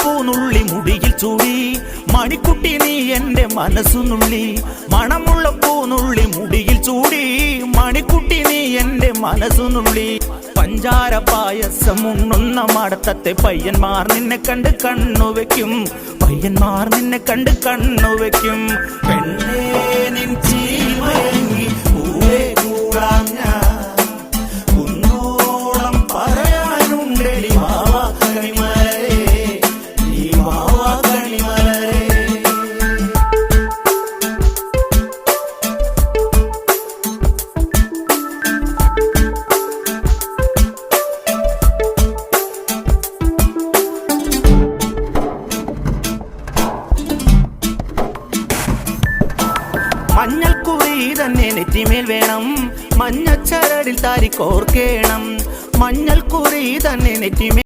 പൂനുള്ളി മുടിയിൽ ചൂടി മണിക്കുട്ടി നീ എന്റെ മനസ്സുനുള്ളി. മണമുള്ള പൂനുള്ളി മുടിയിൽ ചൂടി മണിക്കുട്ടി നീ എന്റെ മനസ്സുനുള്ളി. പഞ്ചാര പായസം ഉണ്ണുന്ന മടത്തത്തെ പയ്യന്മാർ നിന്നെ കണ്ട് കണ്ണുവെക്കും, പയ്യന്മാർ നിന്നെ കണ്ട് കണ്ണുവെക്കും. പെണ്ണേ നിൻ ചീമയങ്ങി പൂവേ കൂടാം ഞാൻ, കുന്നോളം പറയാനുണ്ടെടി വാവാ കണിമലരേ, നീ വാവാ കണിമലരേ. മഞ്ഞൾക്കുറി തന്നെ നെറ്റിമേൽ വേണം, മഞ്ഞച്ചരടിൽ താരി കോർക്കേണം. മഞ്ഞൾക്കുറി തന്നെ നെറ്റിമേൽ